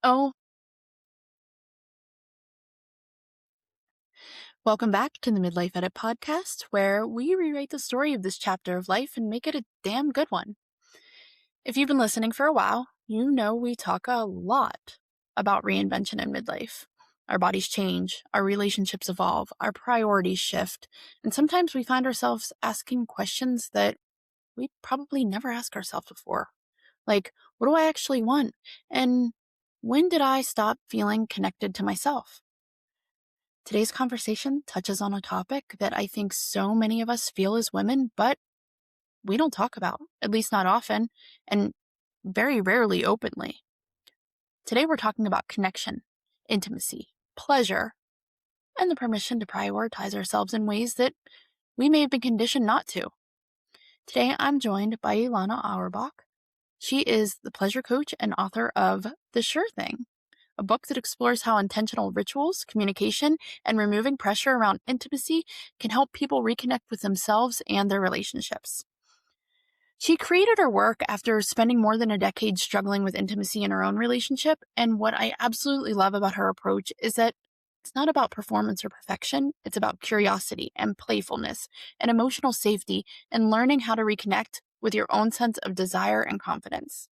Oh, welcome back to the Midlife Edit podcast, where we rewrite the story of this chapter of life and make it a damn good one. If you've been listening for a while, you know we talk a lot about reinvention in midlife. Our bodies change, our relationships evolve, our priorities shift, and sometimes we find ourselves asking questions that we probably never asked ourselves before. Like, what do I actually want? And when did I stop feeling connected to myself? Today's conversation touches on a topic that I think so many of us feel as women, but we don't talk about, at least not often, and very rarely openly. Today we're talking about connection, intimacy, pleasure, and the permission to prioritize ourselves in ways that we may have been conditioned not to. Today I'm joined by Elana Auerbach. She is the pleasure coach and author of The Sure Thing, a book that explores how intentional rituals, communication, and removing pressure around intimacy can help people reconnect with themselves and their relationships. She created her work after spending more than a decade struggling with intimacy in her own relationship, and what I absolutely love about her approach is that it's not about performance or perfection, it's about curiosity and playfulness and emotional safety and learning how to reconnect with your own sense of desire and confidence.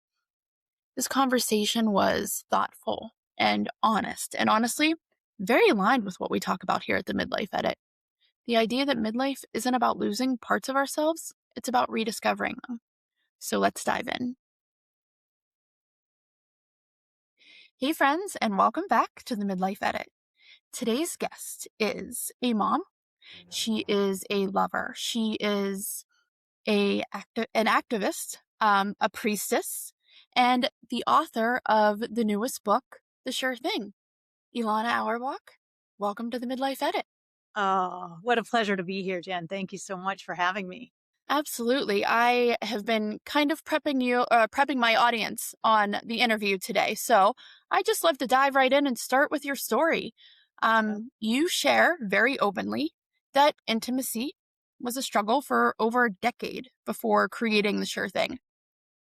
This conversation was thoughtful and honest, and honestly, very aligned with what we talk about here at the Midlife Edit. The idea that midlife isn't about losing parts of ourselves, it's about rediscovering them. So let's dive in. Hey, friends, and welcome back to the Midlife Edit. Today's guest is a mom. She is a lover. She is an activist, a priestess, and the author of the newest book, The Sure Thing. Elana Auerbach, welcome to the Midlife Edit. Oh, what a pleasure to be here, Jen. Thank you so much for having me. Absolutely. I have been kind of prepping my audience on the interview today. So I just love to dive right in and start with your story. You share very openly that intimacy was a struggle for over a decade before creating The Sure Thing.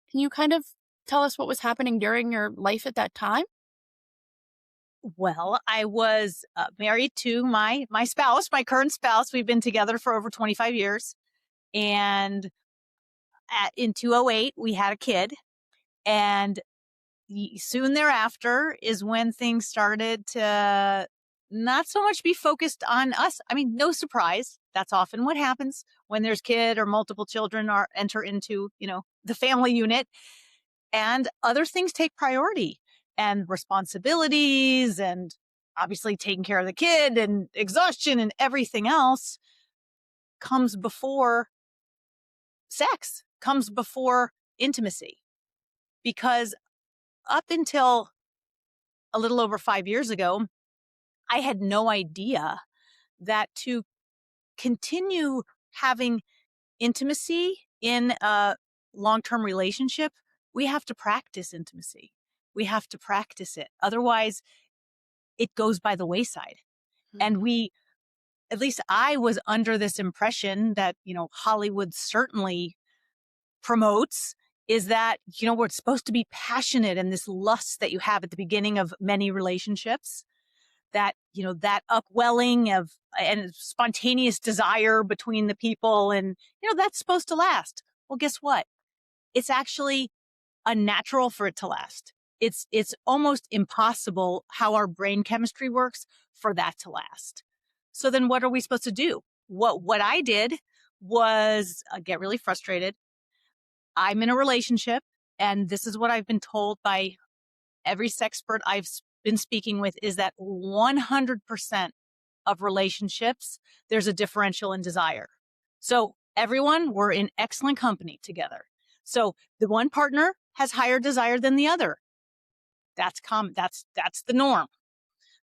Can you kind of tell us what was happening during your life at that time? Well, I was married to my spouse, my current spouse. We've been together for over 25 years. And in 2008, we had a kid. And soon thereafter is when things started to not so much be focused on us. I mean, no surprise. That's often what happens when there's kid or multiple children are enter into, the family unit. And other things take priority, and responsibilities, and obviously taking care of the kid and exhaustion and everything else comes before sex, comes before intimacy. Because up until a little over 5 years ago, I had no idea that to continue having intimacy in a long-term relationship, we have to practice intimacy. We have to practice it. Otherwise, it goes by the wayside. And at least I was under this impression that, Hollywood certainly promotes, is that, we're supposed to be passionate, and this lust that you have at the beginning of many relationships, that, that upwelling of and spontaneous desire between the people. And, that's supposed to last. Well, guess what? It's actually unnatural for it to last. It's almost impossible how our brain chemistry works for that to last. So then what are we supposed to do? What I did was get really frustrated. I'm in a relationship, and this is what I've been told by every sexpert I've been speaking with, is that 100% of relationships, there's a differential in desire. So everyone, we're in excellent company together. So the one partner has higher desire than the other. That's common. That's the norm.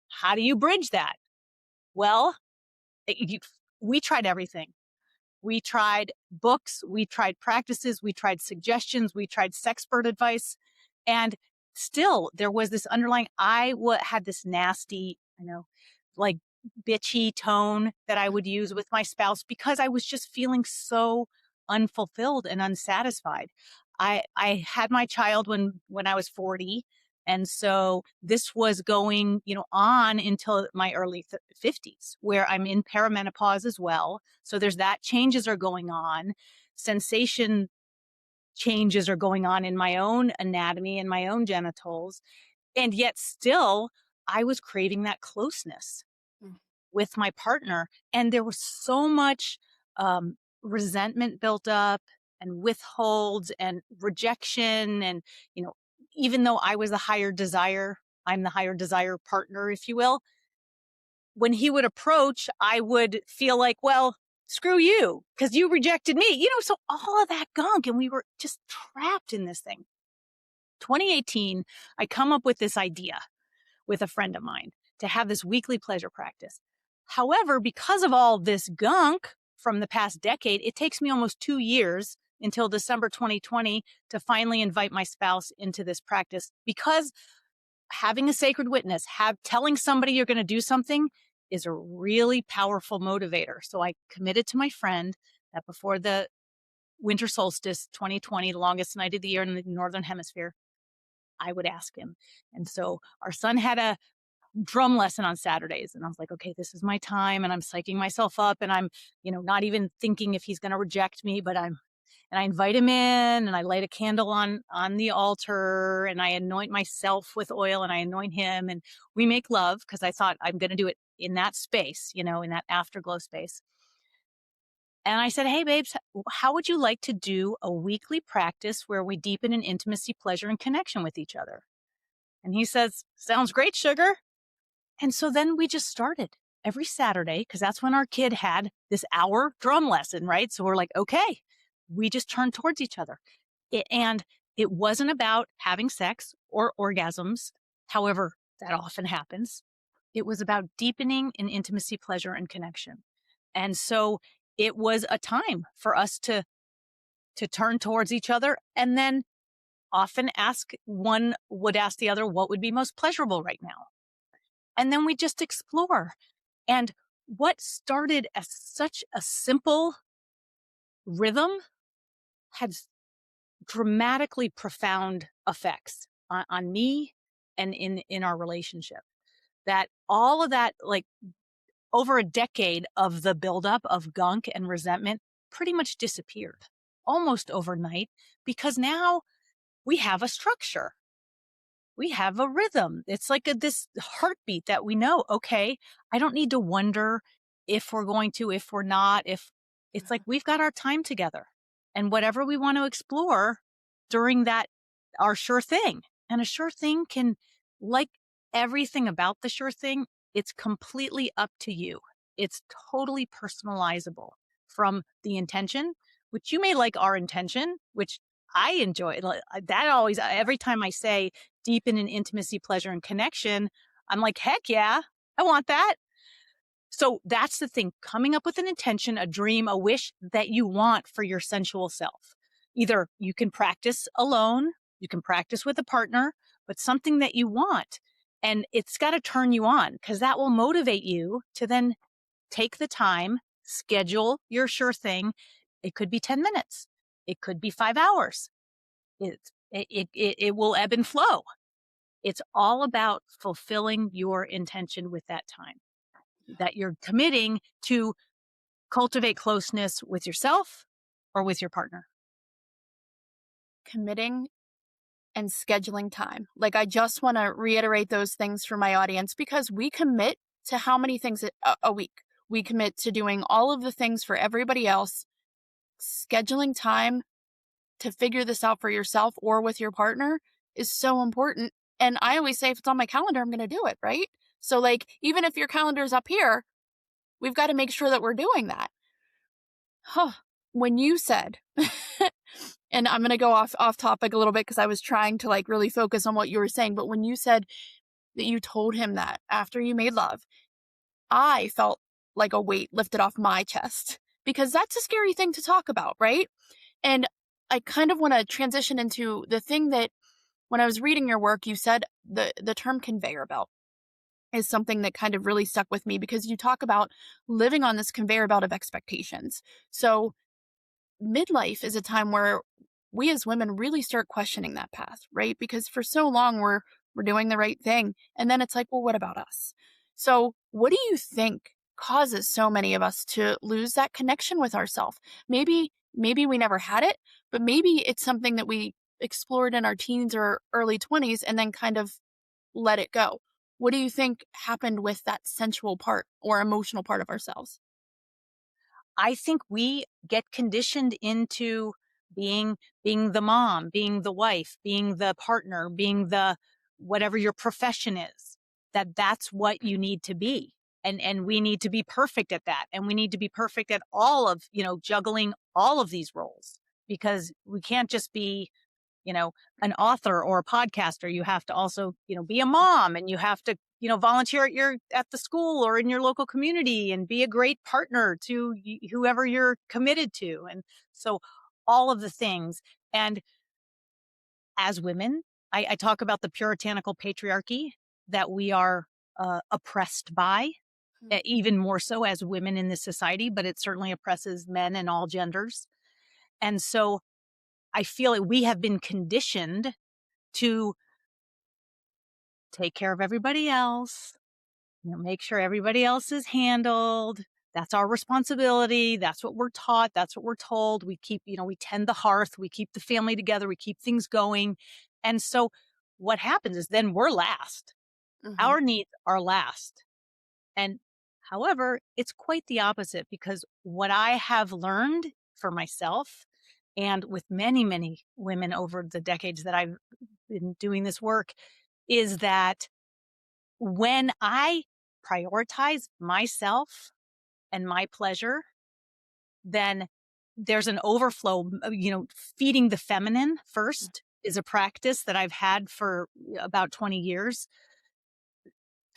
How do you bridge that? Well, we tried everything. We tried books, we tried practices, we tried suggestions, we tried sexpert advice, and still there was this underlying, had this nasty, like bitchy tone that I would use with my spouse because I was just feeling so unfulfilled and unsatisfied. I had my child when I was 40, And so this was going, on until my early 50s, where I'm in perimenopause as well. So there's that changes are going on. Sensation changes are going on in my own anatomy and my own genitals. And yet still, I was craving that closeness with my partner. And there was so much resentment built up and withholds and rejection. And, even though I was the higher desire, I'm the higher desire partner, if you will. When he would approach, I would feel like, well, screw you, because you rejected me. So all of that gunk, and we were just trapped in this thing. 2018, I come up with this idea with a friend of mine to have this weekly pleasure practice. However, because of all this gunk from the past decade, it takes me almost 2 years until December 2020 to finally invite my spouse into this practice, because having a sacred witness, telling somebody you're going to do something is a really powerful motivator. So I committed to my friend that before the winter solstice 2020, the longest night of the year in the Northern Hemisphere, I would ask him. And so our son had a drum lesson on Saturdays. And I was like, okay, this is my time. And I'm psyching myself up. And I'm, not even thinking if he's going to reject me, but and I invite him in and I light a candle on the altar and I anoint myself with oil and I anoint him and we make love, because I thought I'm going to do it in that space, in that afterglow space. And I said, hey, babes, how would you like to do a weekly practice where we deepen in intimacy, pleasure, and connection with each other? And he says, sounds great, sugar. And so then we just started every Saturday, because that's when our kid had this hour drum lesson, right? So we're like, okay, we just turned towards each other. And it wasn't about having sex or orgasms, however, that often happens. It was about deepening in intimacy, pleasure, and connection. And so it was a time for us to turn towards each other, and then often one would ask the other, what would be most pleasurable right now? And then we just explore. And what started as such a simple rhythm had dramatically profound effects on me and in our relationship. That all of that, like over a decade of the buildup of gunk and resentment, pretty much disappeared almost overnight, because now we have a structure. We have a rhythm. It's like this heartbeat that we know, okay, I don't need to wonder if we're going to, if we're not, if it's like we've got our time together and whatever we want to explore during that, our sure thing. And a sure thing can, like everything about the sure thing, it's completely up to you. It's totally personalizable from the intention, which you may like our intention, which I enjoy. That always, every time I say deepen in intimacy, pleasure, and connection, I'm like, heck yeah, I want that. So that's the thing, coming up with an intention, a dream, a wish that you want for your sensual self. Either you can practice alone, you can practice with a partner, but something that you want. And it's got to turn you on, because that will motivate you to then take the time, schedule your sure thing. It could be 10 minutes. It could be 5 hours. It will ebb and flow. It's all about fulfilling your intention with that time, that you're committing to cultivate closeness with yourself or with your partner. Committing and scheduling time. Like, I just want to reiterate those things for my audience, because we commit to how many things a week? We commit to doing all of the things for everybody else. Scheduling time to figure this out for yourself or with your partner is so important. And I always say, if it's on my calendar, I'm going to do it, right? So, like, even if your calendar's up here, we've got to make sure that we're doing that. When you said, and I'm going to go off topic a little bit, because I was trying to like really focus on what you were saying, but when you said that you told him that after you made love, I felt like a weight lifted off my chest, because that's a scary thing to talk about, right? And I kind of want to transition into the thing that when I was reading your work, you said the term conveyor belt is something that kind of really stuck with me, because you talk about living on this conveyor belt of expectations. So midlife is a time where we as women really start questioning that path, right? Because for so long we're we're doing the right thing. And then it's like, well, what about us? So, what do you think causes so many of us to lose that connection with ourselves? Maybe we never had it, but maybe it's something that we explored in our teens or early 20s and then kind of let it go. What do you think happened with that sensual part or emotional part of ourselves? I think we get conditioned into being the mom, being the wife, being the partner, being the whatever your profession is, that's what you need to be. And we need to be perfect at that. And we need to be perfect at all of, juggling all of these roles, because we can't just be, you know, an author or a podcaster. You have to also, be a mom, and you have to, volunteer at the school or in your local community, and be a great partner to whoever you're committed to. And so all of the things. And as women, I talk about the puritanical patriarchy that we are oppressed by, Mhm. even more so as women in this society, but it certainly oppresses men and all genders. And so I feel like we have been conditioned to take care of everybody else, make sure everybody else is handled. That's our responsibility. That's what we're taught. That's what we're told. We keep, we tend the hearth. We keep the family together. We keep things going. And so what happens is then we're last. Mhm. Our needs are last. And however, it's quite the opposite, because what I have learned for myself and with many, many women over the decades that I've been doing this work is that when I prioritize myself and my pleasure, then there's an overflow. Feeding the feminine first is a practice that I've had for about 20 years.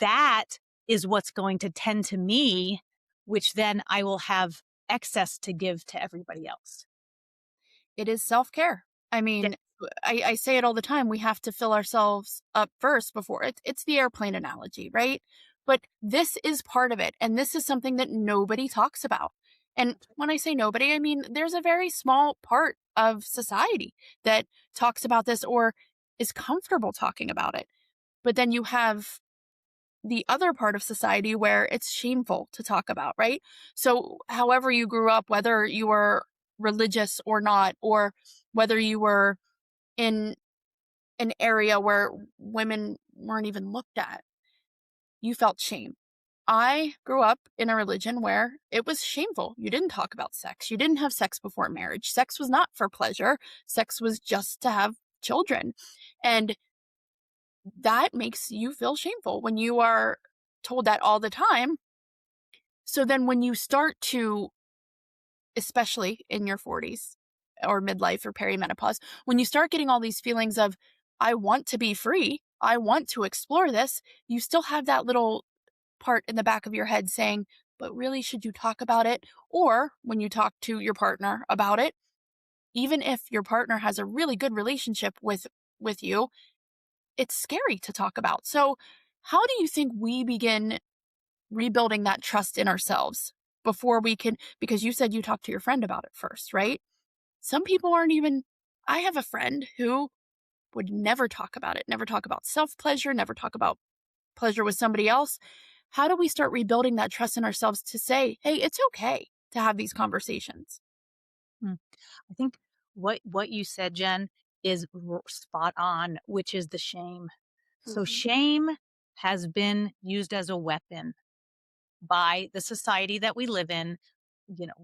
That is what's going to tend to me, which then I will have excess to give to everybody else. It is self-care. I Yeah. mean, I say it all the time. We have to fill ourselves up first before it's the airplane analogy, right? But this is part of it. And this is something that nobody talks about. And when I say nobody, I mean there's a very small part of society that talks about this or is comfortable talking about it. But then you have the other part of society where it's shameful to talk about, right? So, however you grew up, whether you were religious or not, or whether you were in an area where women weren't even looked at, you felt shame. I grew up in a religion where it was shameful. You didn't talk about sex. You didn't have sex before marriage. Sex was not for pleasure. Sex was just to have children. And that makes you feel shameful when you are told that all the time. So then when you start to, especially in your 40s or midlife or perimenopause, when you start getting all these feelings of, I want to be free, I want to explore this, you still have that little part in the back of your head saying, but really, should you talk about it? Or when you talk to your partner about it, even if your partner has a really good relationship with you, it's scary to talk about. So, how do you think we begin rebuilding that trust in ourselves before we can, because you said you talked to your friend about it first, right? Some people aren't even, I have a friend who would never talk about it, never talk about self pleasure, never talk about pleasure with somebody else. How do we start rebuilding that trust in ourselves to say, hey, it's okay to have these conversations? Mm. I think what you said, Jen, is spot on, which is the shame. So Mhm. shame has been used as a weapon by the society that we live in,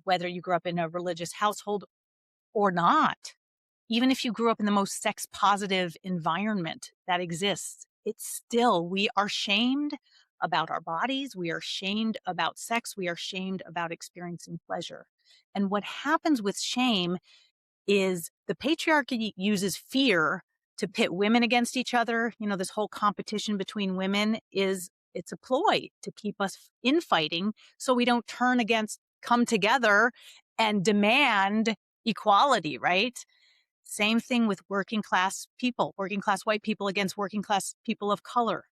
whether you grew up in a religious household or not. Even if you grew up in the most sex positive environment that exists, it's still, we are shamed about our bodies. We are shamed about sex. We are shamed about experiencing pleasure. And what happens with shame is the patriarchy uses fear to pit women against each other. This whole competition between women it's a ploy to keep us infighting so we don't come together and demand equality, right? Same thing with working class people, working class white people against working class people of color.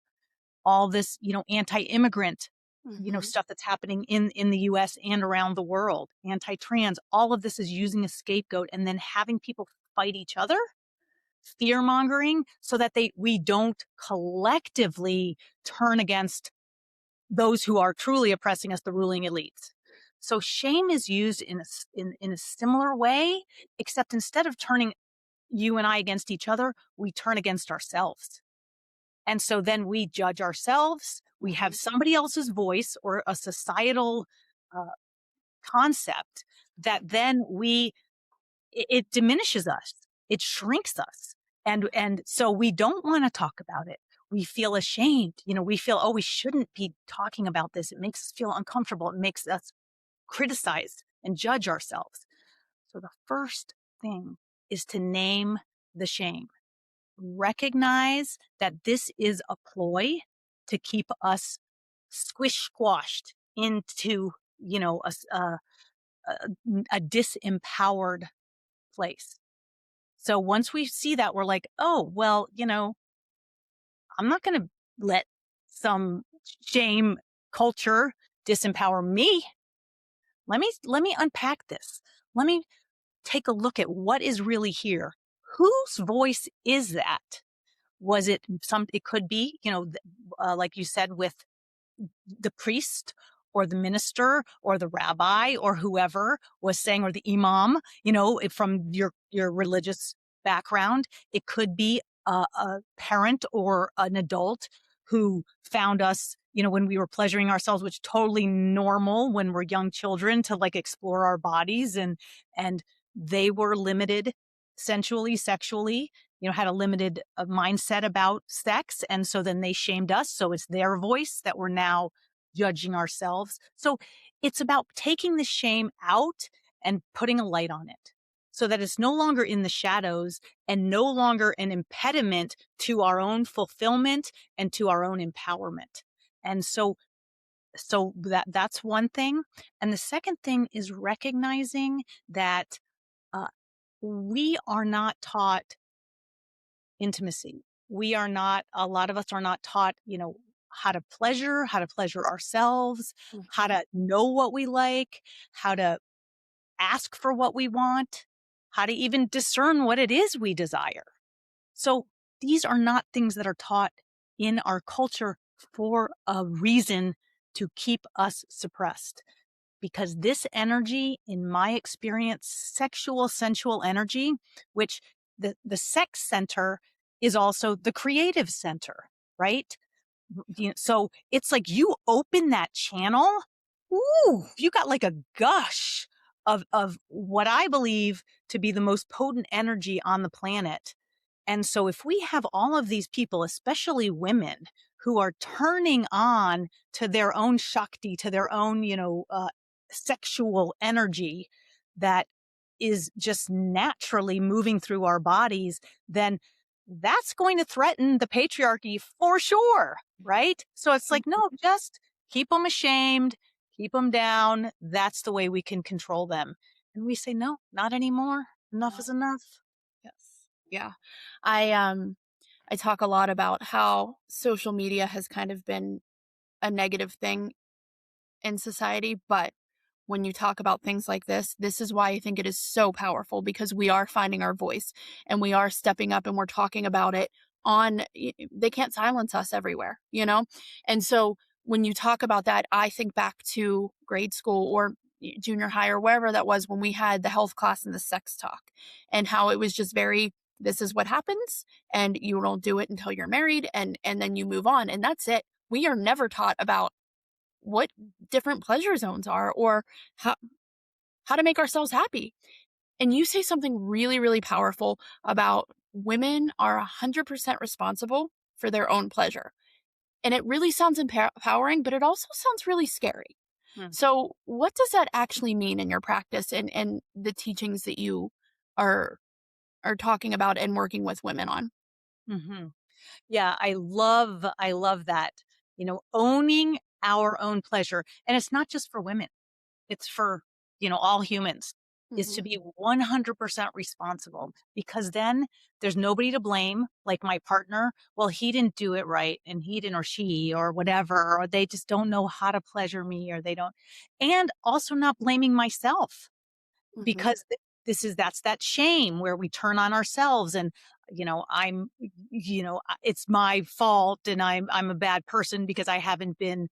All this, anti-immigrant, Mhm. stuff that's happening in the US and around the world, anti-trans, all of this is using a scapegoat and then having people fight each other fear mongering so that we don't collectively turn against those who are truly oppressing us, the ruling elites. So shame is used in a similar way, except instead of turning you and I against each other, we turn against ourselves. And so then we judge ourselves. We have somebody else's voice or a societal uh, concept that then it diminishes us. It shrinks us. And so we don't want to talk about it. We feel ashamed. We feel, oh, we shouldn't be talking about this. It makes us feel uncomfortable. It makes us criticize and judge ourselves. So the first thing is to name the shame. Recognize that this is a ploy to keep us squashed into, a disempowered place. So once we see that, we're like, oh, well, I'm not going to let some shame culture disempower me. Let me unpack this. Let me take a look at what is really here. Whose voice is that? Was it it could be, like you said, with the priest or the minister or the rabbi or whoever was saying, or the imam, from your religious background. It could be a parent or an adult who found us, when we were pleasuring ourselves, which is totally normal when we're young children to like explore our bodies, and they were limited sensually, sexually, had a limited mindset about sex. And so then they shamed us. So it's their voice that we're now judging ourselves. So it's about taking the shame out and putting a light on it so that it's no longer in the shadows and no longer an impediment to our own fulfillment and to our own empowerment. And so that's one thing. And the second thing is recognizing that we are not taught intimacy. A lot of us are not taught, how to pleasure ourselves, how to know what we like, how to ask for what we want, how to even discern what it is we desire. So these are not things that are taught in our culture for a reason to keep us suppressed. Because this energy, in my experience, sexual, sensual energy, which the sex center is also the creative center, right? So it's like you open that channel, ooh, you got like a gush of what I believe to be the most potent energy on the planet. And so if we have all of these people, especially women, who are turning on to their own Shakti, to their own, sexual energy that is just naturally moving through our bodies, then that's going to threaten the patriarchy for sure, right? So it's like, no, just keep them ashamed, keep them down. That's the way we can control them. And we say, no, not anymore. Enough is enough. Yes. Yeah. I talk a lot about how social media has kind of been a negative thing in society, but when you talk about things like this is why I think it is so powerful, because we are finding our voice and we are stepping up and we're talking about it they can't silence us everywhere, And so when you talk about that, I think back to grade school or junior high or wherever that was, when we had the health class and the sex talk, and how it was just very, this is what happens and you don't do it until you're married, and then you move on, and that's it. We are never taught about what different pleasure zones are, or how to make ourselves happy. And you say something really, really powerful about women are 100% responsible for their own pleasure. And it really sounds empowering, but it also sounds really scary. So what does that actually mean in your practice and the teachings that you are talking about and working with women on? Mm-hmm. Yeah, I love that. Owning our own pleasure. And it's not just for women. It's for, all humans, is to be 100% responsible, because then there's nobody to blame. Like my partner, well, he didn't do it right, and he didn't, or she, or whatever, or they just don't know how to pleasure me, or they don't. And also not blaming myself, Mm-hmm. because that's that shame where we turn on ourselves and, it's my fault and I'm a bad person because I haven't been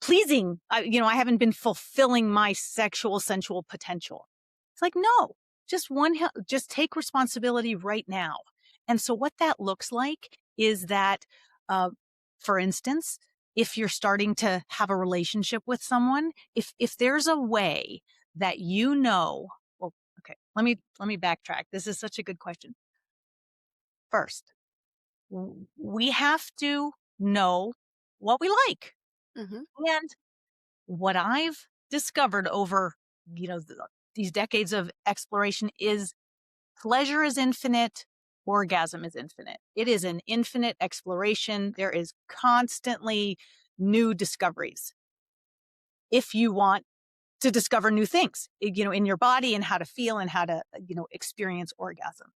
pleasing. I haven't been fulfilling my sexual, sensual potential. It's like, no, just take responsibility right now. And so what that looks like is that, uh, for instance, if you're starting to have a relationship with someone, if there's a way that well, okay, let me backtrack. This is such a good question. First, we have to know what we like. Mm-hmm. And what I've discovered over, these decades of exploration is pleasure is infinite, orgasm is infinite. It is an infinite exploration. There is constantly new discoveries. If you want to discover new things, in your body and how to feel and how to, experience orgasm.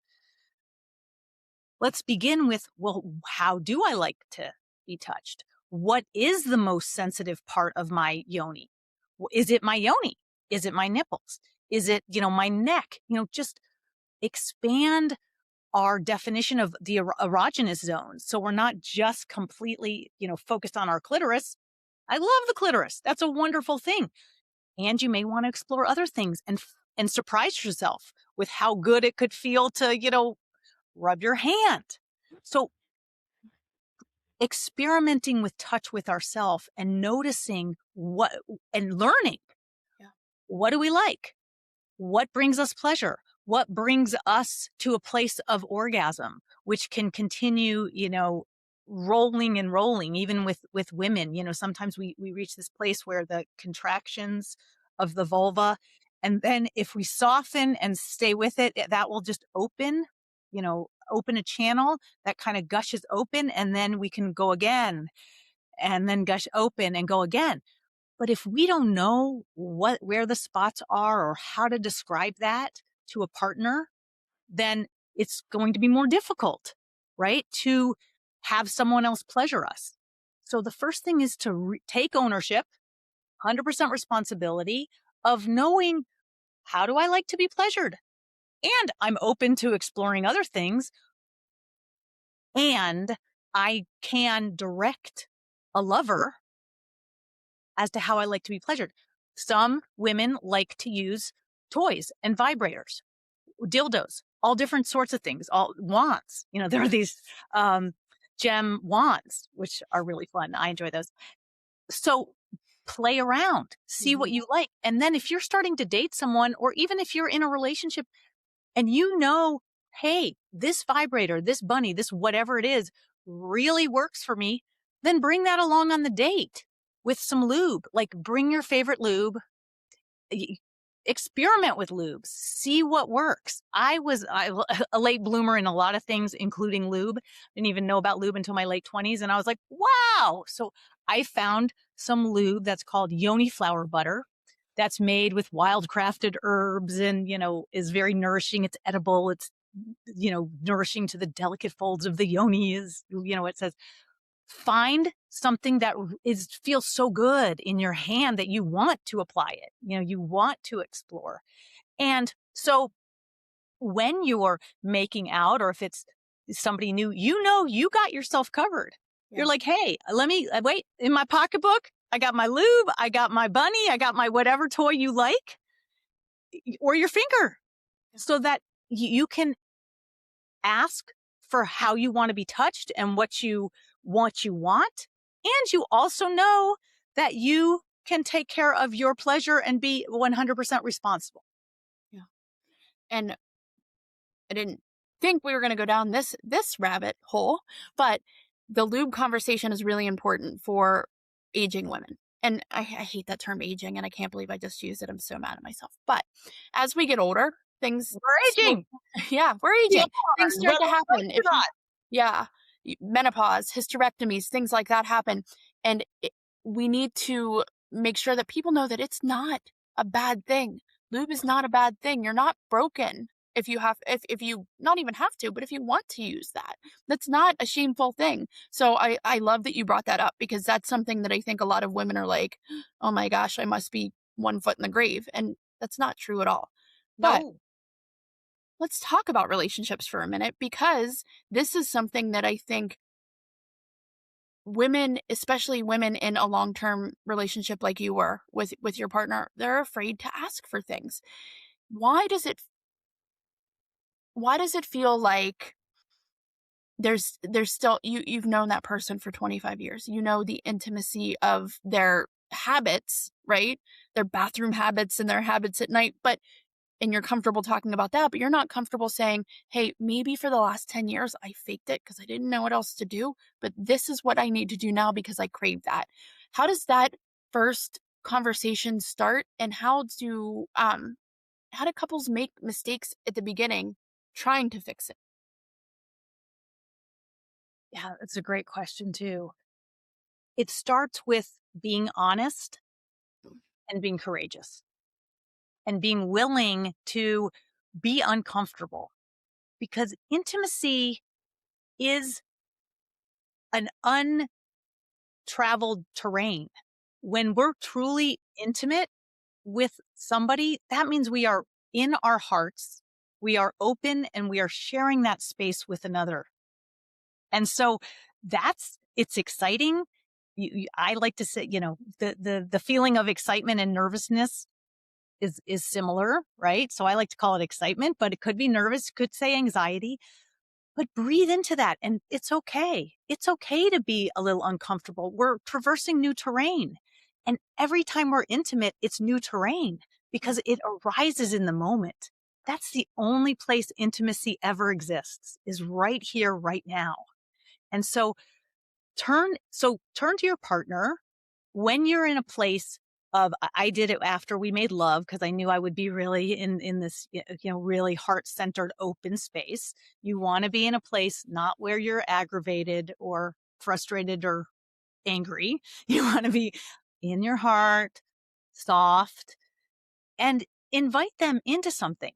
Let's begin with, well, how do I like to be touched? What is the most sensitive part of my yoni? Is it my yoni? Is it my nipples? Is it, my neck? Just expand our definition of the erogenous zones. So we're not just completely, focused on our clitoris. I love the clitoris. That's a wonderful thing. And you may want to explore other things and surprise yourself with how good it could feel to, rub your hand. So experimenting with touch with ourselves and noticing and learning. Yeah. What do we like? What brings us pleasure? What brings us to a place of orgasm, which can continue, rolling and rolling, even with women. Sometimes we reach this place where the contractions of the vulva, and then if we soften and stay with it, that will just open a channel that kind of gushes open, and then we can go again, and then gush open and go again. But if we don't know where the spots are or how to describe that to a partner, then it's going to be more difficult, right? To have someone else pleasure us. So the first thing is to take ownership, 100% responsibility of knowing, how do I like to be pleasured? And I'm open to exploring other things. And I can direct a lover as to how I like to be pleasured. Some women like to use toys and vibrators, dildos, all different sorts of things, all wands. There are these gem wands, which are really fun. I enjoy those. So play around, see what you like. And then if you're starting to date someone, or even if you're in a relationship and hey, this vibrator, this bunny, this whatever it is really works for me, then bring that along on the date with some lube. Like, bring your favorite lube, experiment with lubes, see what works. I was a late bloomer in a lot of things, including lube. Didn't even know about lube until my late 20s. And I was like, wow. So I found some lube that's called yoni flower butter, that's made with wild crafted herbs and, is very nourishing. It's edible. It's, nourishing to the delicate folds of the yoni, is, it says. Find something that feels so good in your hand that you want to apply it. You want to explore. And so when you're making out, or if it's somebody new, you got yourself covered. Yeah. You're like, hey, let me wait in my pocketbook. I got my lube. I got my bunny. I got my whatever toy you like, or your finger, so that you can ask for how you want to be touched and what you want. And you also know that you can take care of your pleasure and be 100% responsible. Yeah. And I didn't think we were going to go down this rabbit hole, but the lube conversation is really important for aging women. And I hate that term, aging, and I can't believe I just used it. I'm so mad at myself. But as we get older, we're aging. Yeah, we're aging. Things start to happen. Menopause, hysterectomies, things like that happen. And we need to make sure that people know that it's not a bad thing. Lube is not a bad thing. You're not broken if you not even have to, but if you want to use that. That's not a shameful thing. So I love that you brought that up, because that's something that I think a lot of women are like, oh my gosh, I must be 1 foot in the grave. And that's not true at all. But No. let's talk about relationships for a minute, because this is something that I think women, especially women in a long-term relationship like you were with your partner, they're afraid to ask for things. Why does it feel like there's still, you've known that person for 25 years. You know the intimacy of their habits, right? Their bathroom habits and their habits at night, and you're comfortable talking about that, but you're not comfortable saying, hey, maybe for the last 10 years, I faked it because I didn't know what else to do, but this is what I need to do now because I crave that. How does that first conversation start? And how do couples make mistakes at the beginning trying to fix it? Yeah, it's a great question too. It starts with being honest and being courageous and being willing to be uncomfortable, because intimacy is an untraveled terrain. When we're truly intimate with somebody, that means we are in our hearts, we are open, and we are sharing that space with another. And so it's exciting. I like to say, the feeling of excitement and nervousness is similar, right? So I like to call it excitement, but it could be nervous, could say anxiety, but breathe into that. And it's okay. It's okay to be a little uncomfortable. We're traversing new terrain. And every time we're intimate, it's new terrain because it arises in the moment. That's the only place intimacy ever exists, is right here, right now. And so turn to your partner when you're in a place of, I did it after we made love because I knew I would be really in this, really heart-centered open space. You want to be in a place not where you're aggravated or frustrated or angry. You want to be in your heart, soft, and invite them into something.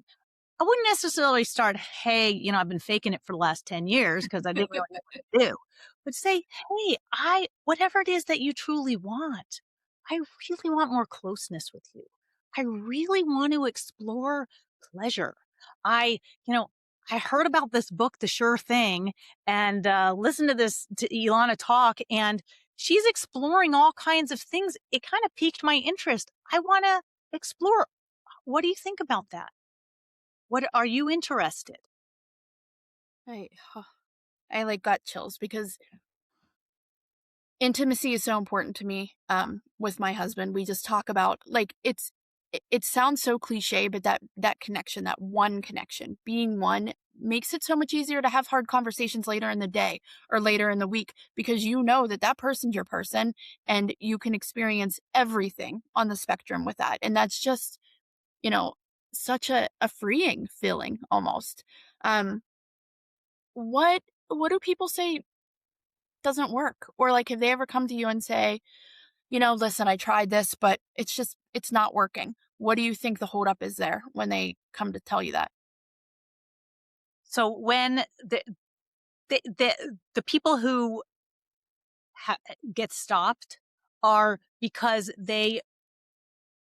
I wouldn't necessarily start, hey, I've been faking it for the last 10 years because I didn't really know what to do. But say, hey, whatever it is that you truly want, I really want more closeness with you. I really want to explore pleasure. I, you know, I heard about this book, The Sure Thing, and listened to Elana talk, and she's exploring all kinds of things. It kind of piqued my interest. I want to explore. What do you think about that? What are you interested? I, I like got chills because intimacy is so important to me. With my husband, we just talk about, like, it sounds so cliche, but that connection, that one connection, being one, makes it so much easier to have hard conversations later in the day or later in the week, because you know that person's your person, and you can experience everything on the spectrum with that. And that's just, you know, such a freeing feeling almost. Um, what what do people say doesn't work? Or, like, have they ever come to you and say, listen, I tried this, but it's not working. What do you think the holdup is there when they come to tell you that? So when the people who get stopped are because they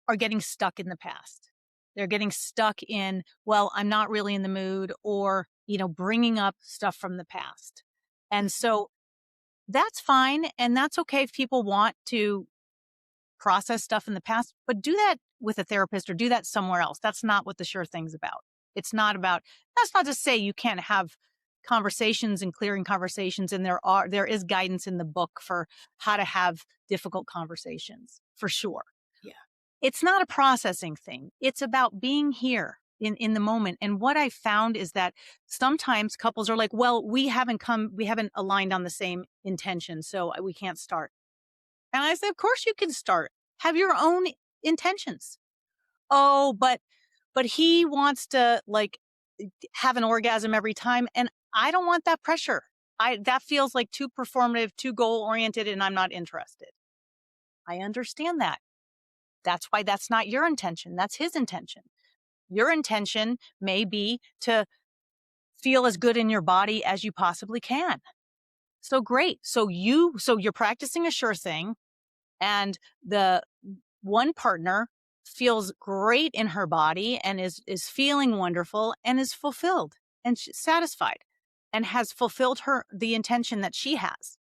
are getting stuck in the past. They're getting stuck in, well, I'm not really in the mood, or, bringing up stuff from the past. And so that's fine. And that's okay if people want to process stuff in the past, but do that with a therapist or do that somewhere else. That's not what the Sure Thing's about. It's not about, that's not to say you can't have conversations and clearing conversations. And there is guidance in the book for how to have difficult conversations, for sure. Yeah. It's not a processing thing. It's about being here in the moment. And what I found is that sometimes couples are like, well, we haven't aligned on the same intention, so we can't start. And I said, of course you can start. Have your own intentions. Oh, but he wants to, like, have an orgasm every time. And I don't want that pressure. That feels like too performative, too goal oriented, and I'm not interested. I understand that. That's why that's not your intention. That's his intention. Your intention may be to feel as good in your body as you possibly can. So great. So you're practicing a Sure Thing, and the one partner feels great in her body and is feeling wonderful and is fulfilled and satisfied and has fulfilled the intention that she has.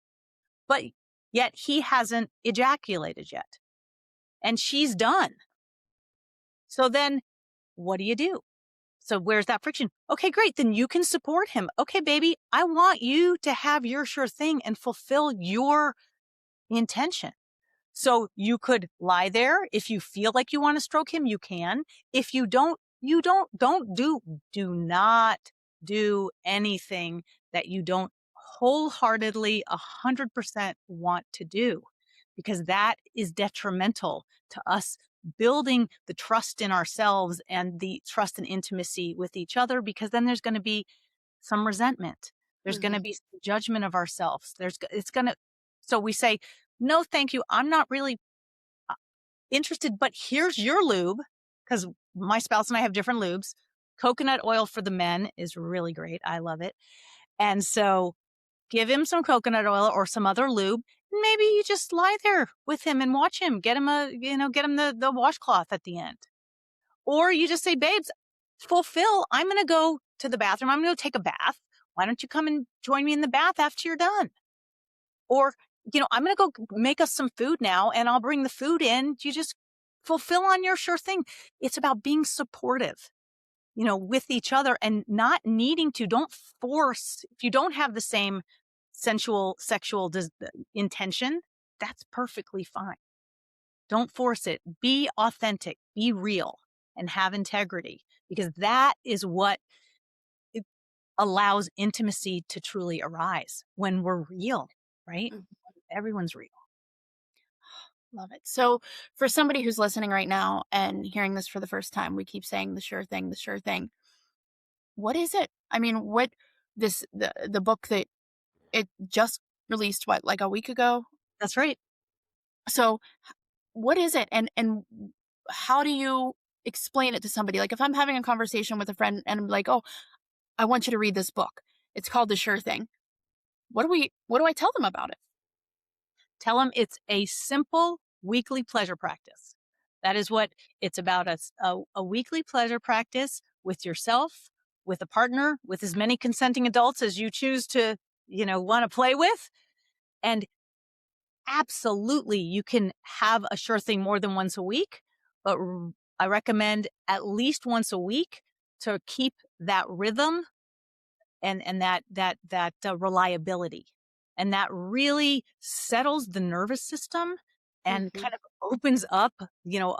But yet he hasn't ejaculated yet and she's done. So then what do you do? So where's that friction? Okay, great. Then you can support him. Okay, baby, I want you to have your sure thing and fulfill your intention. So you could lie there. If you feel like you want to stroke him, you can. If you don't, do not do anything that you don't wholeheartedly 100% want to do, because that is detrimental to us building the trust in ourselves and the trust and intimacy with each other, because then there's going to be some resentment. There's going to be some judgment of ourselves. So we say, no, thank you. I'm not really interested, but here's your lube, because my spouse and I have different lubes. Coconut oil for the men is really great. I love it. And so give him some coconut oil or some other lube. Maybe you just lie there with him and watch him. Get him the washcloth at the end. Or you just say, babes, I'm going to go to the bathroom. I'm going to go take a bath. Why don't you come and join me in the bath after you're done? Or, I'm going to go make us some food now and I'll bring the food in. You just fulfill on your sure thing. It's about being supportive, with each other and not needing to. Don't force. If you don't have the same sexual intention, that's perfectly fine. Don't force it. Be authentic, be real, and have integrity, because that is what allows intimacy to truly arise, when we're real, right? Everyone's real. Love it. So for somebody who's listening right now and hearing this for the first time, we keep saying the sure thing, the sure thing. What is it? I mean, the book that it just released, like a week ago? That's right. So what is it? And how do you explain it to somebody? Like if I'm having a conversation with a friend and I'm like, oh, I want you to read this book. It's called The Sure Thing. What do I tell them about it? Tell them it's a simple weekly pleasure practice. That is what it's about. A weekly pleasure practice with yourself, with a partner, with as many consenting adults as you choose to, want to play with. And absolutely, you can have a sure thing more than once a week, but I recommend at least once a week to keep that rhythm and that reliability. And that really settles the nervous system and kind of opens up,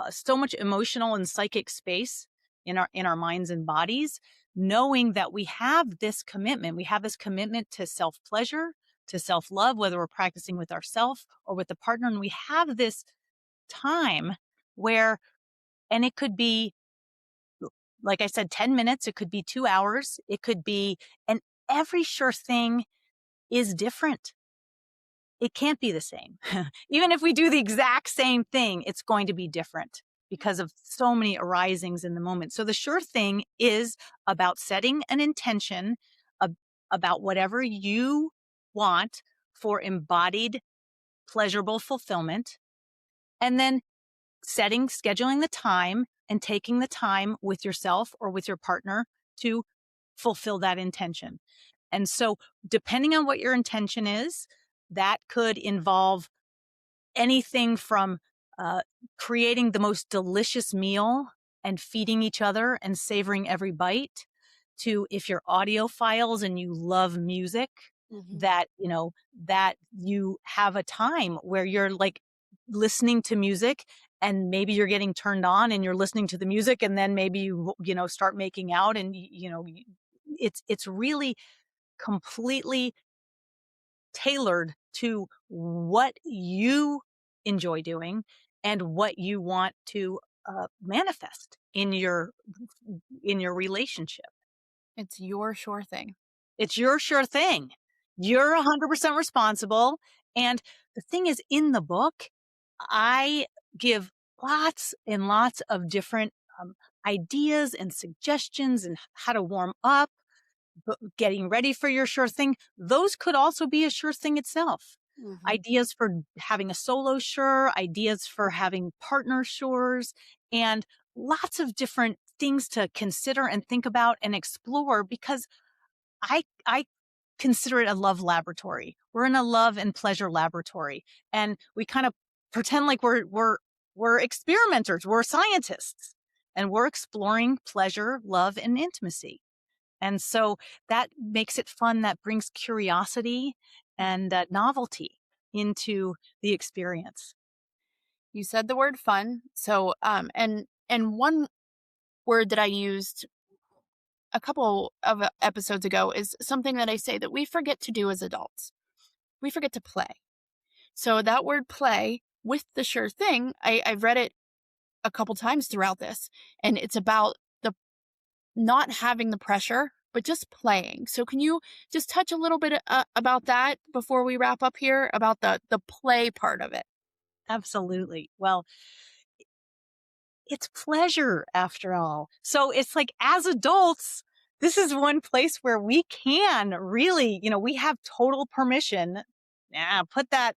so much emotional and psychic space in our minds and bodies, knowing that we have this commitment. We have this commitment to self-pleasure, to self-love, whether we're practicing with ourselves or with a partner. And we have this time and it could be, like I said, 10 minutes, it could be 2 hours, it could be, and every sure thing is different. It can't be the same. Even if we do the exact same thing, it's going to be different because of so many arisings in the moment. So the sure thing is about setting an intention about whatever you want for embodied, pleasurable fulfillment, and then scheduling the time and taking the time with yourself or with your partner to fulfill that intention. And so depending on what your intention is, that could involve anything from creating the most delicious meal and feeding each other and savoring every bite, to, if you're audiophiles and you love music, that you have a time where you're like listening to music and maybe you're getting turned on and you're listening to the music, and then maybe you start making out, and it's really completely tailored to what you enjoy doing and what you want to manifest in your relationship. It's your sure thing. It's your sure thing. You're 100% responsible. And the thing is, in the book, I give lots and lots of different ideas and suggestions and how to warm up, getting ready for your sure thing. Those could also be a sure thing itself. Ideas for having a solo sure, ideas for having partner sures, and lots of different things to consider and think about and explore, because I consider it a love laboratory. We're in a love and pleasure laboratory, and we kind of pretend like we're experimenters, we're scientists, and we're exploring pleasure, love, and intimacy. And so that makes it fun. That brings curiosity and novelty into the experience. You said the word fun. So, and one word that I used a couple of episodes ago is something that I say that we forget to do as adults. We forget to play. So that word play with the sure thing, I've read it a couple times throughout this, and it's about the not having the pressure, but just playing. So can you just touch a little bit about that before we wrap up here, about the play part of it? Absolutely. Well, it's pleasure after all. So it's like, as adults, this is one place where we can really, we have total permission. Yeah, put that,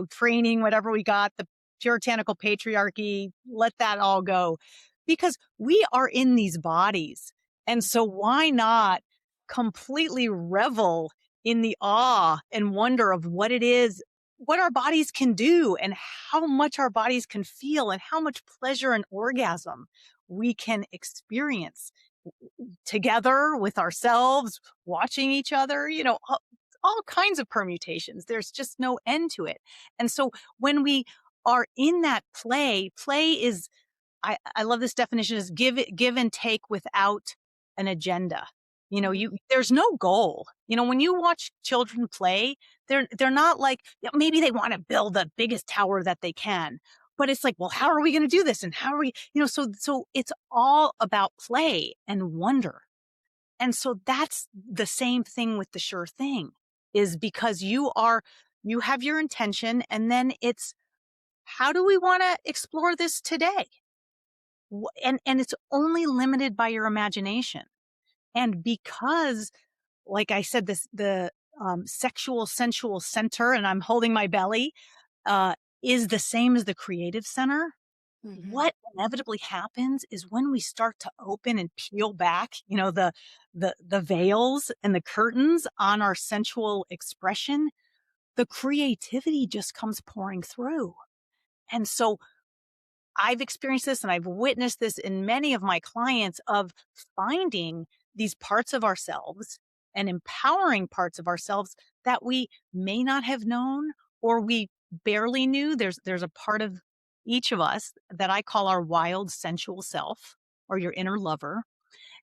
training, whatever we got, the puritanical patriarchy, let that all go, because we are in these bodies. And so why not completely revel in the awe and wonder of what it is, what our bodies can do, and how much our bodies can feel, and how much pleasure and orgasm we can experience together with ourselves, watching each other, all kinds of permutations. There's just no end to it. And so when we are in that play is, I love this definition, is give and take without an agenda. There's no goal. When you watch children play, they're not like, maybe they want to build the biggest tower that they can, but it's like, well, how are we going to do this? And how are we, so it's all about play and wonder. And so that's the same thing with the sure thing, is because you have your intention, and then it's, how do we want to explore this today? And it's only limited by your imagination. And because, like I said, the sexual sensual center, and I'm holding my belly, is the same as the creative center. Mm-hmm. What inevitably happens is, when we start to open and peel back, the veils and the curtains on our sensual expression, the creativity just comes pouring through. And so I've experienced this, and I've witnessed this in many of my clients, of finding these parts of ourselves and empowering parts of ourselves that we may not have known, or we barely knew. There's a part of each of us that I call our wild sensual self, or your inner lover.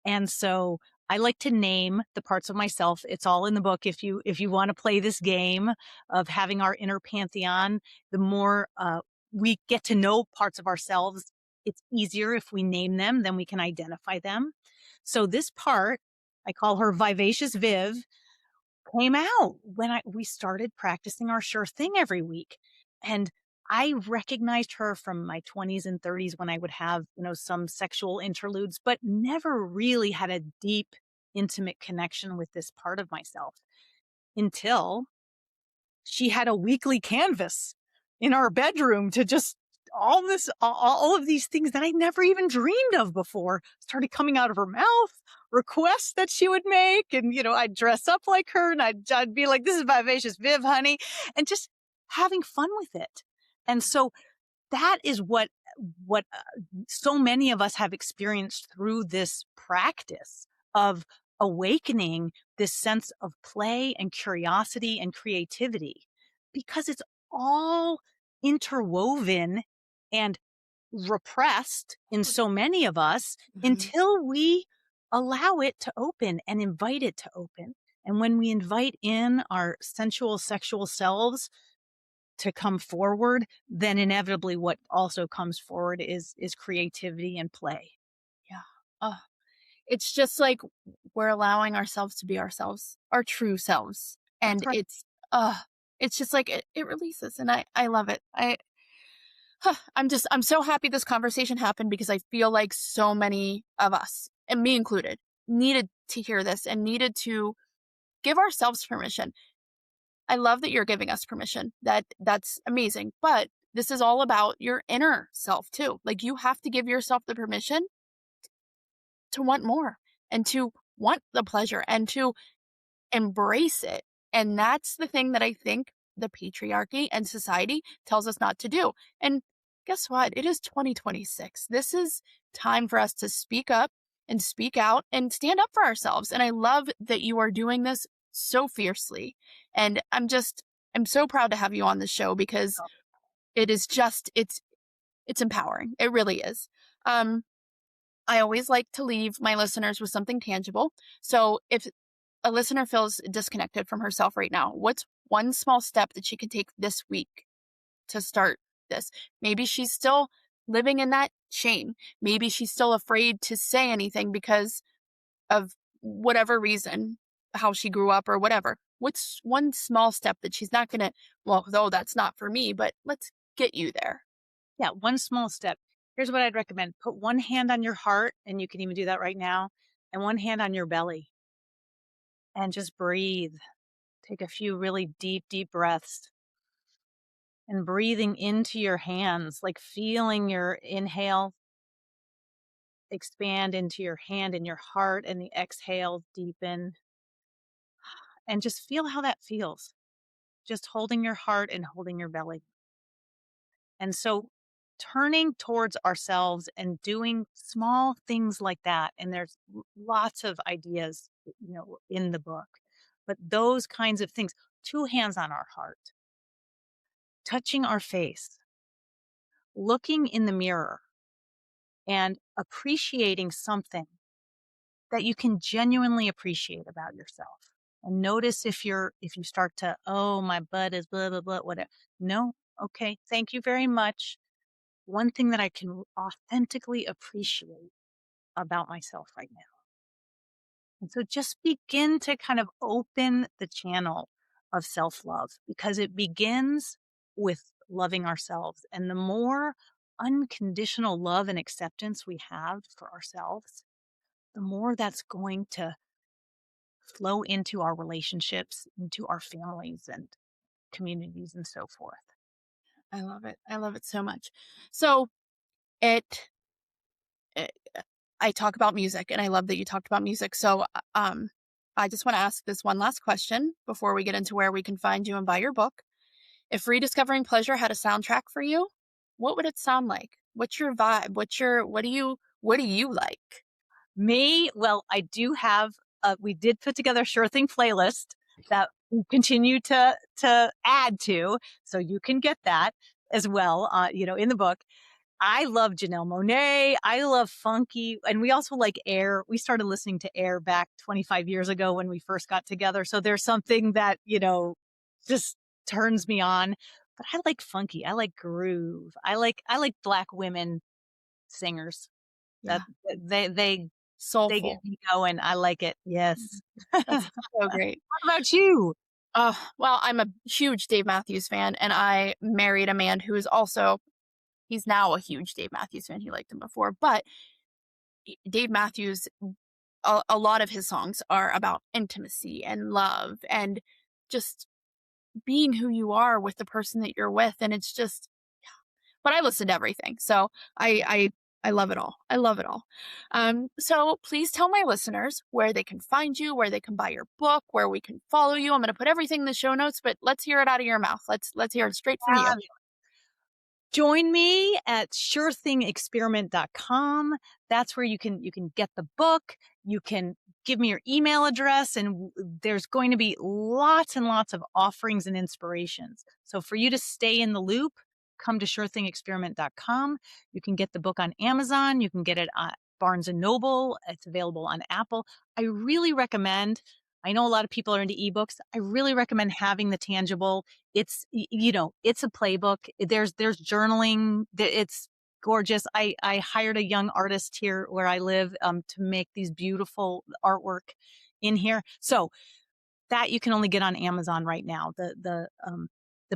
And so I like to name the parts of myself. It's all in the book. If you want to play this game of having our inner pantheon, the more we get to know parts of ourselves, it's easier if we name them, then we can identify them. So this part, I call her Vivacious Viv, came out when we started practicing our sure thing every week. And I recognized her from my 20s and 30s, when I would have, some sexual interludes, but never really had a deep, intimate connection with this part of myself, until she had a weekly canvas in our bedroom, to just all of these things that I never even dreamed of before started coming out of her mouth, requests that she would make. And, I'd dress up like her, and I'd be like, this is Vivacious Viv, honey, and just having fun with it. And so that is what so many of us have experienced through this practice of awakening this sense of play and curiosity and creativity, because it's all interwoven and repressed in so many of us, Mm-hmm. until we allow it to open and invite it to open. And when we invite in our sensual sexual selves to come forward, then inevitably what also comes forward is creativity and play. Yeah. Oh, it's just like we're allowing ourselves to be ourselves, our true selves. That's And right. it's just like it releases, and I love it. I'm so happy this conversation happened, because I feel like so many of us, and me included, needed to hear this and needed to give ourselves permission. I love that you're giving us permission. That's amazing. But this is all about your inner self too. Like, you have to give yourself the permission to want more and to want the pleasure and to embrace it. And that's the thing that I think the patriarchy and society tells us not to do. And guess what? It is 2026. This is time for us to speak up and speak out and stand up for ourselves. And I love that you are doing this so fiercely. And I'm so proud to have you on the show because it is just, it's empowering. It really is. I always like to leave my listeners with something tangible. So if a listener feels disconnected from herself right now, what's one small step that she can take this week to start this? Maybe she's still living in that shame. Maybe she's still afraid to say anything because of whatever reason, how she grew up or whatever. What's one small step that she's not going to, well, though that's not for me, but let's get you there. Yeah, one small step. Here's what I'd recommend. Put one hand on your heart, and you can even do that right now, and one hand on your belly. And just breathe. Take a few really deep, deep breaths. And breathing into your hands, like feeling your inhale expand into your hand and your heart, and the exhale deepen. And just feel how that feels. Just holding your heart and holding your belly. And so turning towards ourselves and doing small things like that. And there's lots of ideas, in the book, but those kinds of things, two hands on our heart, touching our face, looking in the mirror and appreciating something that you can genuinely appreciate about yourself. And notice if you start to, oh, my butt is blah, blah, blah, whatever. No. Okay. Thank you very much. One thing that I can authentically appreciate about myself right now. And so just begin to kind of open the channel of self-love, because it begins with loving ourselves. And the more unconditional love and acceptance we have for ourselves, the more that's going to flow into our relationships, into our families and communities and so forth. I love it. I love it so much. So it, it I talk about music, and I love that you talked about music. So I just want to ask this one last question before we get into where we can find you and buy your book. If Rediscovering Pleasure had a soundtrack for you, what would it sound like? What's your vibe? What do you like? Me, well, I do have, we did put together a Sure Thing playlist that we continue to add to. So you can get that as well, in the book. I love Janelle Monáe. I love funky. And we also like Air. We started listening to Air back 25 years ago when we first got together. So there's something that, just turns me on. But I like funky. I like groove. I like Black women singers. Yeah. That they get Soulful. me going. I like it. Yes. That's so great. What about you? Well, I'm a huge Dave Matthews fan, and I married a man who is also, he's now a huge Dave Matthews fan. He liked him before, but Dave Matthews, a lot of his songs are about intimacy and love and just being who you are with the person that you're with. And it's just, but I listen to everything. So I love it all. I love it all. So please tell my listeners where they can find you, where they can buy your book, where we can follow you. I'm going to put everything in the show notes, but let's hear it out of your mouth. Let's hear it straight from you. Join me at surethingexperiment.com. That's where you can get the book. You can give me your email address, and there's going to be lots and lots of offerings and inspirations. So for you to stay in the loop, come to surethingexperiment.com. You can get the book on Amazon. You can get it at Barnes and Noble. It's available on Apple. I really recommend, I know a lot of people are into ebooks. I really recommend having the tangible. It's, it's a playbook. There's journaling. It's gorgeous. I hired a young artist here where I live, to make these beautiful artwork in here. So that you can only get on Amazon right now, the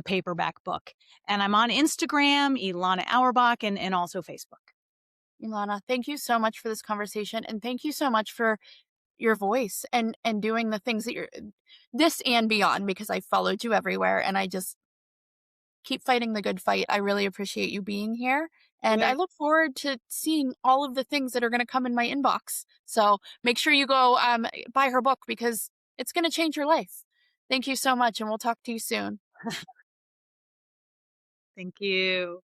paperback book. And I'm on Instagram, Elana Auerbach, and also Facebook. Elana, thank you so much for this conversation. And thank you so much for your voice and doing the things that you're, this and beyond, because I followed you everywhere. And keep fighting the good fight. I really appreciate you being here. And I Good. look forward to seeing all of the things that are going to come in my inbox. So make sure you go buy her book because it's going to change your life. Thank you so much, and we'll talk to you soon. Thank you.